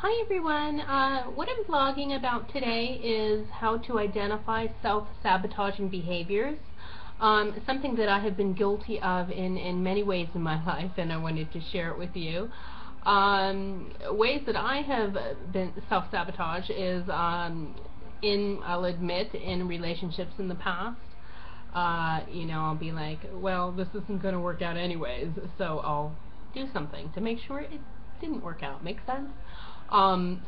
Hi everyone. What I'm blogging about today is how to identify self-sabotaging behaviors. Something that I have been guilty of in many ways in my life, and I wanted to share it with you. Ways that I have been self-sabotage is I'll admit, in relationships in the past. I'll be like, well, this isn't going to work out anyways, so I'll do something to make sure it didn't work out. Make sense?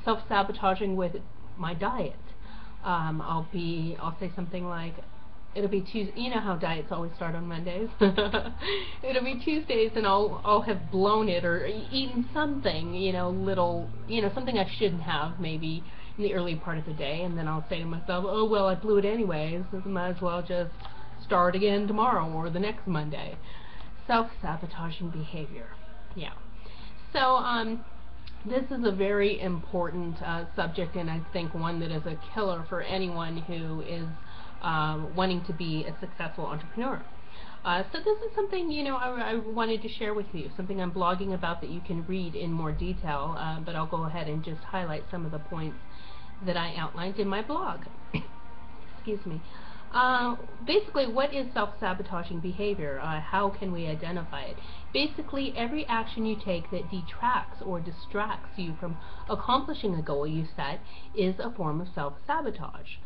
Self-sabotaging with my diet. I'll say something like, it'll be Tuesday. You know how diets always start on Mondays. It'll be Tuesdays, and I'll have blown it or eaten something, something I shouldn't have maybe in the early part of the day, and then I'll say to myself, oh well, I blew it anyways. So I might as well just start again tomorrow or the next Monday. Self-sabotaging behavior. Yeah. So this is a very important subject, and I think one that is a killer for anyone who is wanting to be a successful entrepreneur. So this is something, I wanted to share with you, something I'm blogging about that you can read in more detail, but I'll go ahead and just highlight some of the points that I outlined in my blog. Excuse me. Basically, what is self-sabotaging behavior? How can we identify it? Basically, every action you take that detracts or distracts you from accomplishing a goal you set is a form of self-sabotage.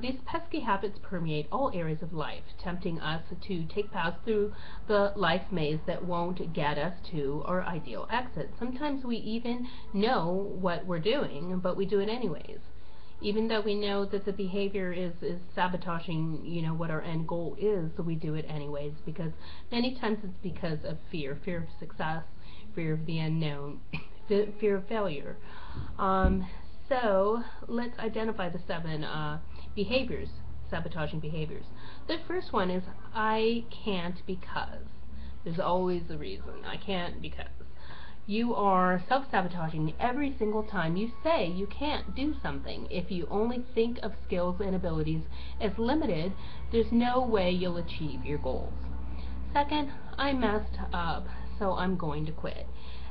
These pesky habits permeate all areas of life, tempting us to take paths through the life maze that won't get us to our ideal exit. Sometimes we even know what we're doing, but we do it anyways. Even though we know that the behavior is sabotaging, what our end goal is, so we do it anyways, because many times it's because of fear of success, fear of the unknown, fear of failure. So let's identify the 7 behaviors, sabotaging behaviors. The first one is I can't because. There's always a reason. I can't because. You are self-sabotaging every single time you say you can't do something. If you only think of skills and abilities as limited, there's no way you'll achieve your goals. Second, I messed up, so I'm going to quit.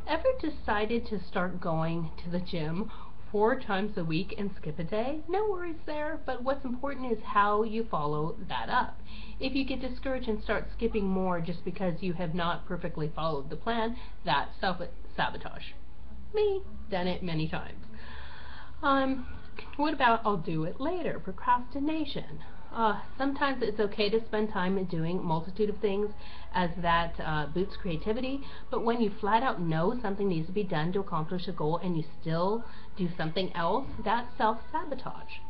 Ever decided to start going to the gym 4 times a week and skip a day? No worries there, but what's important is how you follow that up. If you get discouraged and start skipping more just because you have not perfectly followed the plan, that's self-sabotage. Me, done it many times. What about I'll do it later? Procrastination. Sometimes it's okay to spend time doing a multitude of things as that boosts creativity, but when you flat out know something needs to be done to accomplish a goal and you still do something else, that's self-sabotage.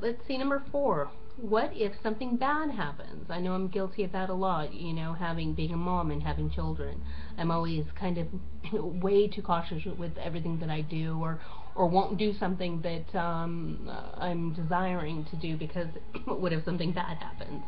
Let's see, number 4. What if something bad happens? I know I'm guilty of that a lot, being a mom and having children. I'm always kind of way too cautious with everything that I do, or won't do something that I'm desiring to do because what if something bad happens?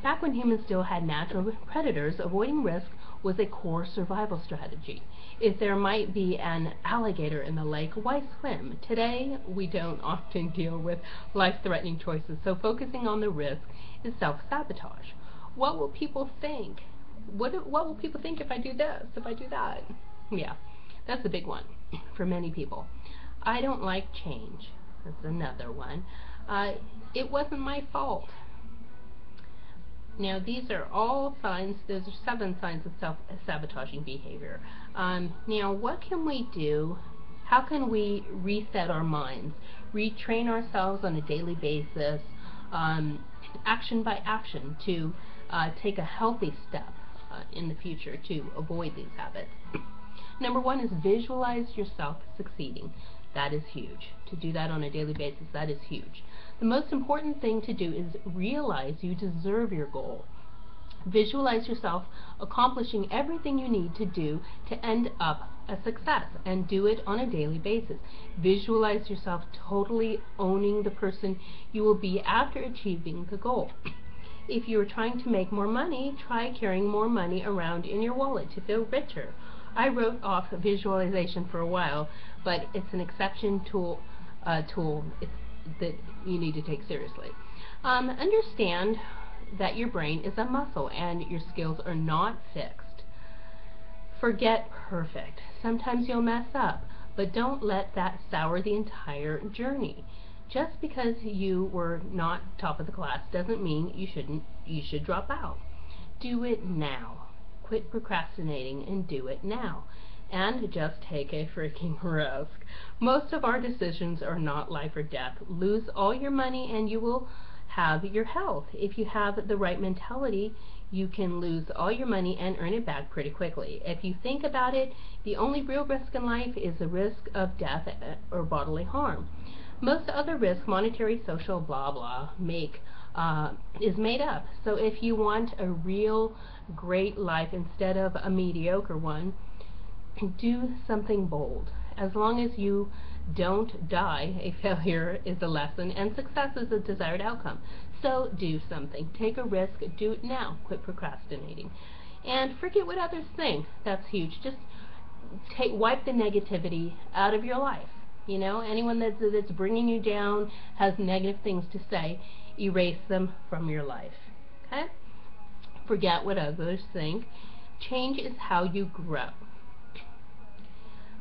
Back when humans still had natural predators, avoiding risk was a core survival strategy. If there might be an alligator in the lake, why swim? Today, we don't often deal with life-threatening choices, so focusing on the risk is self-sabotage. What will people think? What will people think if I do this, if I do that? Yeah, that's a big one for many people. I don't like change. That's another one. It wasn't my fault. Now, these are all signs, those are 7 signs of self-sabotaging behavior. Now, what can we do? How can we reset our minds, retrain ourselves on a daily basis, action by action, to take a healthy step in the future to avoid these habits? Number 1 is visualize yourself succeeding. That is huge. To do that on a daily basis, that is huge. The most important thing to do is realize you deserve your goal. Visualize yourself accomplishing everything you need to do to end up a success, and do it on a daily basis. Visualize yourself totally owning the person you will be after achieving the goal. If you are trying to make more money, try carrying more money around in your wallet to feel richer. I wrote off visualization for a while, but it's an exception tool that you need to take seriously. Understand that your brain is a muscle and your skills are not fixed. Forget perfect. Sometimes you'll mess up, but don't let that sour the entire journey. Just because you were not top of the class doesn't mean you should drop out. Do it now. Quit procrastinating and do it now. And just take a freaking risk. Most of our decisions are not life or death. Lose all your money and you will have your health. If you have the right mentality, you can lose all your money and earn it back pretty quickly. If you think about it, the only real risk in life is the risk of death or bodily harm. Most other risk, monetary, social, blah blah, is made up. So if you want a real great life instead of a mediocre one, do something bold. As long as you don't die, a failure is a lesson and success is a desired outcome. So do something. Take a risk. Do it now. Quit procrastinating. And forget what others think. That's huge. Just wipe the negativity out of your life. You know, anyone that's bringing you down, has negative things to say, erase them from your life. Okay? Forget what others think. Change is how you grow.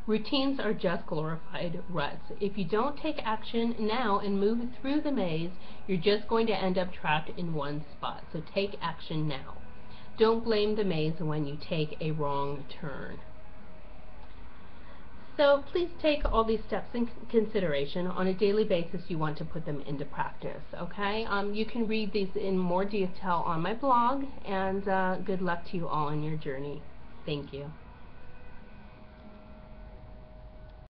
Routines are just glorified ruts. If you don't take action now and move through the maze, you're just going to end up trapped in one spot. So take action now. Don't blame the maze when you take a wrong turn. So please take all these steps in consideration. On a daily basis, you want to put them into practice, okay? You can read these in more detail on my blog, and good luck to you all on your journey. Thank you.